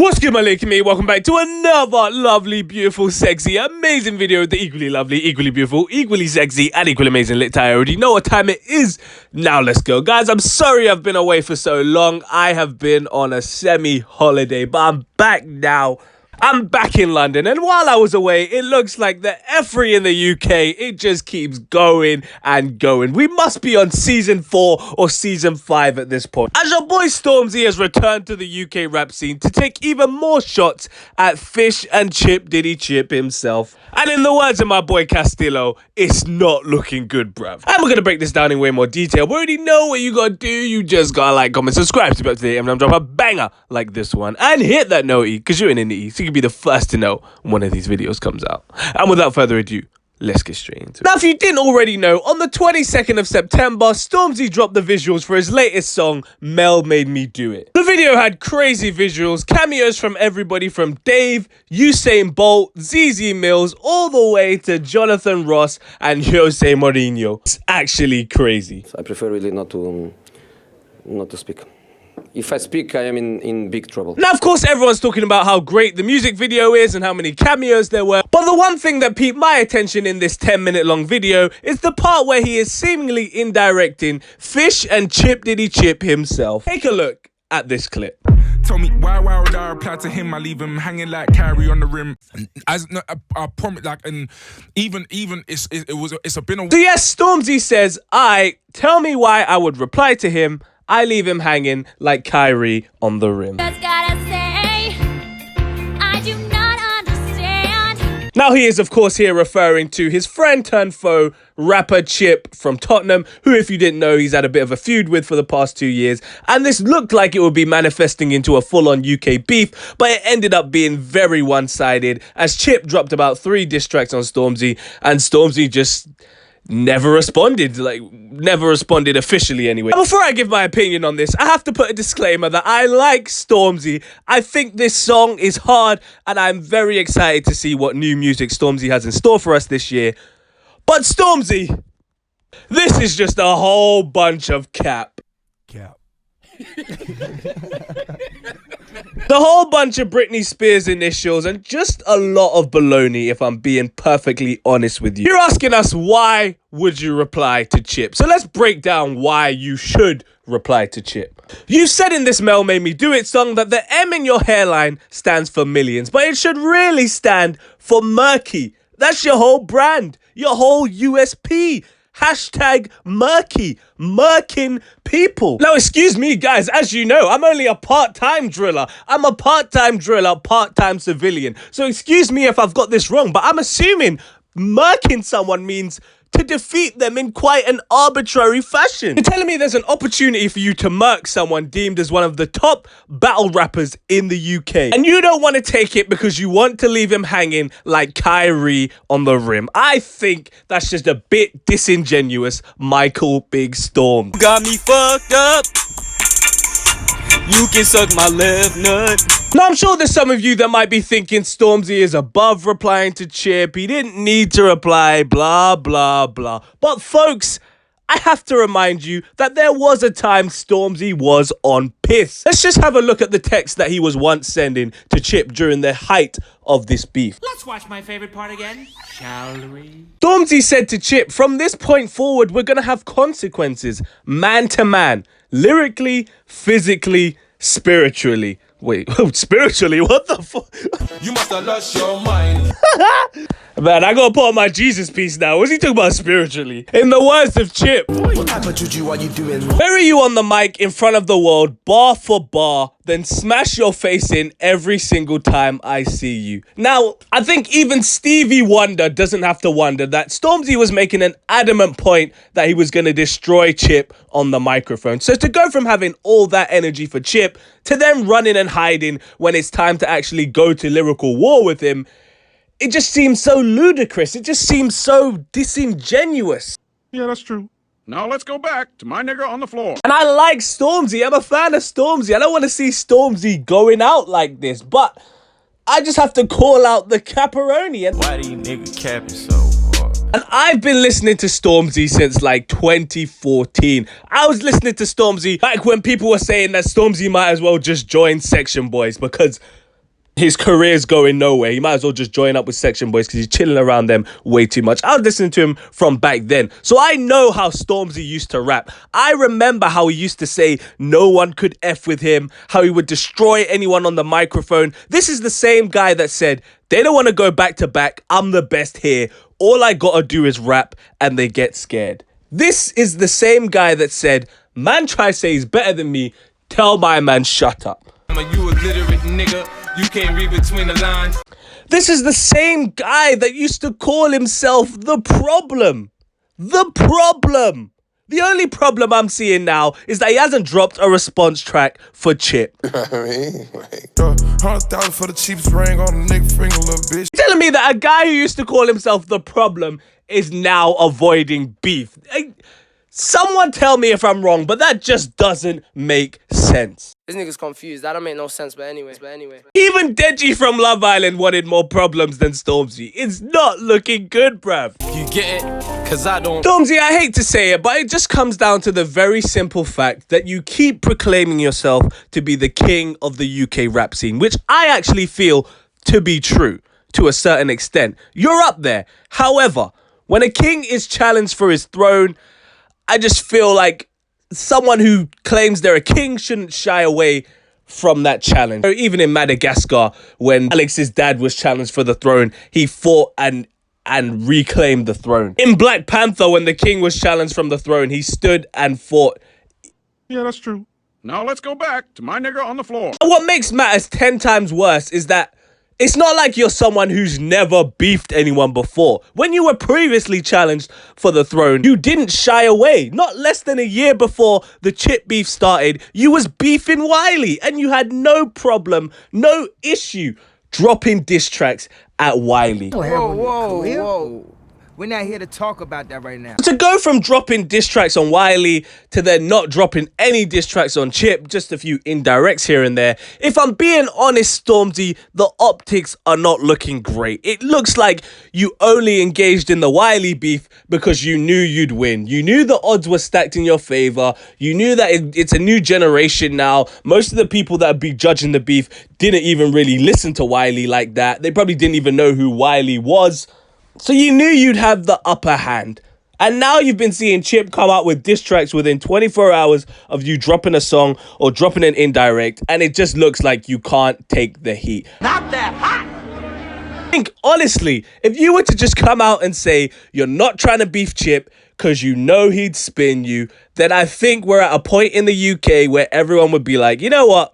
What's good, my little mate? Welcome back to another lovely, beautiful, sexy, amazing video with the equally lovely, equally beautiful, equally sexy, and equally amazing LiTTy. I already know what time it is. Now let's go. Guys, I'm sorry I've been away for so long. I have been on a semi-holiday, but I'm back now. I'm back in London, and while I was away, it looks like the F3 in the UK, it just keeps going and going. We must be on season 4 or season 5 at this point, as your boy Stormzy has returned to the UK rap scene to take even more shots at Fish and Chip Diddy Chip himself. And in the words of my boy Castillo, it's not looking good, bruv. And we're going to break this down in way more detail. We already know what you got to do. You just got to like, comment, subscribe to be up to date, and I'm drop a banger like this one. And hit that noti, because you're in the so you can be the first to know when one of these videos comes out. And without further ado, let's get straight into it. Now, if you didn't already know, on the 22nd of September, Stormzy dropped the visuals for his latest song, Mel Made Me Do It. The video had crazy visuals, cameos from everybody from Dave, Usain Bolt, ZZ Mills, all the way to Jonathan Ross and Jose Mourinho. It's actually crazy. I prefer really not to speak. If I speak, I am in big trouble. Now, of course, everyone's talking about how great the music video is and how many cameos there were. But the one thing that piqued my attention in this 10-minute long video is the part where he is seemingly indirecting Fish and Chip Diddy Chip himself. Take a look at this clip. Tell me why would I reply to him? I leave him hanging like Carrie on the rim. As I promise, like, and even it's been a. So yes, Stormzy says, tell me why I would reply to him. I leave him hanging like Kyrie on the rim. Just gotta say, I do not understand. Now he is of course here referring to his friend turned foe, rapper Chip from Tottenham, who, if you didn't know, he's had a bit of a feud with for the past 2 years. And this looked like it would be manifesting into a full-on UK beef, but it ended up being very one-sided, as Chip dropped about 3 diss tracks on Stormzy, and Stormzy just never responded officially anyway. Before I give my opinion on this, I have to put a disclaimer that I like Stormzy. I think this song is hard, and I'm very excited to see what new music Stormzy has in store for us this year. But Stormzy, this is just a whole bunch of cap. The whole bunch of Britney Spears initials and just a lot of baloney, if I'm being perfectly honest with you. You're asking us, why would you reply to Chip? So let's break down why you should reply to Chip. You've said in this Mel Made Me Do It song that the M in your hairline stands for millions, but it should really stand for murky. That's your whole brand, your whole USP. Hashtag murky, murking people. Now, excuse me, guys, as you know, I'm only a part-time driller. I'm a part-time driller, part-time civilian. So excuse me if I've got this wrong, but I'm assuming murking someone means to defeat them in quite an arbitrary fashion. You're telling me there's an opportunity for you to murk someone deemed as one of the top battle rappers in the UK, and you don't want to take it because you want to leave him hanging like Kyrie on the rim. I think that's just a bit disingenuous, Michael Big Storm. Got me fucked up. You can suck my left nut. Now, I'm sure there's some of you that might be thinking Stormzy is above replying to Chip. He didn't need to reply, blah, blah, blah. But folks, I have to remind you that there was a time Stormzy was on piss. Let's just have a look at the text that he was once sending to Chip during the height of this beef. Let's watch my favorite part again, shall we? Stormzy said to Chip, from this point forward, we're going to have consequences, man to man, lyrically, physically, spiritually. Wait, spiritually? What the fuck? You must have lost your mind. Man, I gotta put on my Jesus piece now. What's he talking about spiritually? In the words of Chip, what type of juju are you doing? bury you on the mic in front of the world, bar for bar, then smash your face in every single time I see you. Now, I think even Stevie Wonder doesn't have to wonder that Stormzy was making an adamant point that he was going to destroy Chip on the microphone. So to go from having all that energy for Chip to then running and hiding when it's time to actually go to lyrical war with him, it just seems so ludicrous. It just seems so disingenuous. Yeah, that's true. Now let's go back to my nigger on the floor. And I like Stormzy. I'm a fan of Stormzy. I don't want to see Stormzy going out like this, but I just have to call out the caparoni. And Why do you niggas capping so hard? And I've been listening to Stormzy since like 2014. I was listening to Stormzy back when people were saying that Stormzy might as well just join Section Boys, because his career's going nowhere. He might as well just join up with Section Boys because he's chilling around them way too much. I was listening to him from back then, so I know how Stormzy used to rap. I remember how he used to say no one could F with him, how he would destroy anyone on the microphone. This is the same guy that said, they don't want to go back to back. I'm the best here. All I gotta do is rap and they get scared. This is the same guy that said, man try say he's better than me. Tell my man shut up. You illiterate nigga. You can't read between the lines. This is the same guy that used to call himself the problem. The problem. The only problem I'm seeing now is that he hasn't dropped a response track for Chip. $100,000 for the cheapest ring on the nigga finger, little bitch. You're telling me that a guy who used to call himself the problem is now avoiding beef? Someone tell me if I'm wrong, but that just doesn't make sense. This nigga's confused. That don't make no sense, but anyway. Even Deji from Love Island wanted more problems than Stormzy. It's not looking good, bruv. You get it? Cause I don't. Stormzy, I hate to say it, but it just comes down to the very simple fact that you keep proclaiming yourself to be the king of the UK rap scene, which I actually feel to be true to a certain extent. You're up there. However, when a king is challenged for his throne, I just feel like someone who claims they're a king shouldn't shy away from that challenge. Even in Madagascar, when Alex's dad was challenged for the throne, he fought and reclaimed the throne. In Black Panther, when the king was challenged from the throne, he stood and fought. Yeah, that's true. Now let's go back to my nigga on the floor. What makes matters 10 times worse is that it's not like you're someone who's never beefed anyone before. When you were previously challenged for the throne, you didn't shy away. Not less than a year before the Chip beef started, you was beefing Wiley, and you had no problem, no issue dropping diss tracks at Wiley. Whoa. We're not here to talk about that right now. To go from dropping diss tracks on Wiley to then not dropping any diss tracks on Chip, just a few indirects here and there. If I'm being honest, Stormzy, the optics are not looking great. It looks like you only engaged in the Wiley beef because you knew you'd win. You knew the odds were stacked in your favor. You knew that it's a new generation now. Most of the people that would be judging the beef didn't even really listen to Wiley like that. They probably didn't even know who Wiley was. So you knew you'd have the upper hand. And now you've been seeing Chip come out with diss tracks within 24 hours of you dropping a song or dropping an indirect, and it just looks like you can't take the heat. Not that hot. I think, honestly, if you were to just come out and say you're not trying to beef Chip because you know he'd spin you, then I think we're at a point in the UK where everyone would be like, you know what?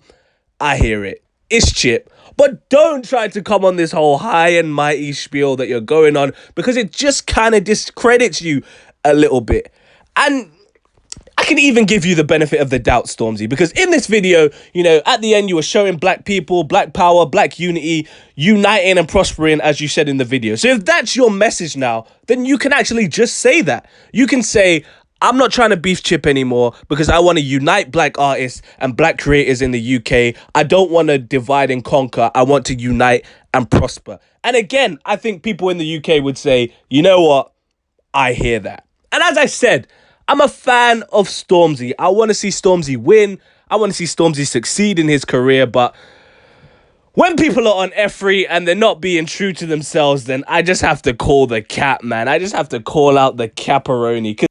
I hear it. It's Chip. But don't try to come on this whole high and mighty spiel that you're going on, because it just kind of discredits you a little bit. And I can even give you the benefit of the doubt, Stormzy, because in this video, you know, at the end you were showing black people, black power, black unity, uniting and prospering, as you said in the video. So if that's your message now, then you can actually just say that. You can say, I'm not trying to beef Chip anymore because I want to unite black artists and black creators in the UK. I don't want to divide and conquer. I want to unite and prosper. And again, I think people in the UK would say, you know what? I hear that. And as I said, I'm a fan of Stormzy. I want to see Stormzy win. I want to see Stormzy succeed in his career. But when people are on F3 and they're not being true to themselves, then I just have to call the cap, man. I just have to call out the caparoni.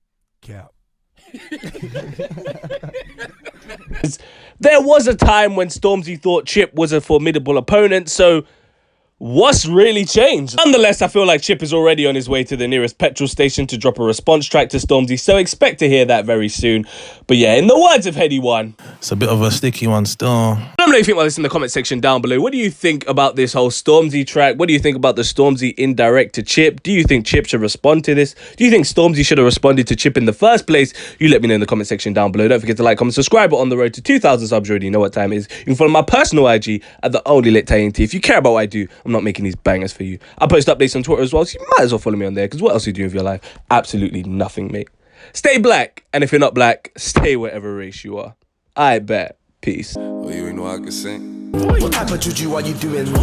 There was a time when Stormzy thought Chip was a formidable opponent, so what's really changed? Nonetheless, I feel like Chip is already on his way to the nearest petrol station to drop a response track to Stormzy, so expect to hear that very soon. But yeah, in the words of Heady One, it's a bit of a sticky one still. Let me know what you think about this in the comment section down below. What do you think about this whole Stormzy track? What do you think about the Stormzy indirect to Chip? Do you think Chip should respond to this? Do you think Stormzy should have responded to Chip in the first place? You let me know in the comment section down below. Don't forget to like, comment, subscribe. We're on the road to 2,000 subs. You already know what time it is. You can follow my personal IG at the only LiTTyENT. If you care about what I do, I'm not making these bangers for you. I post updates on Twitter as well, so you might as well follow me on there, because what else are you doing with your life? Absolutely nothing, mate. Stay black, and if you're not black, stay whatever race you are. I bet. Peace. Oh, you ain't know I can sing. What type of juju are you doing?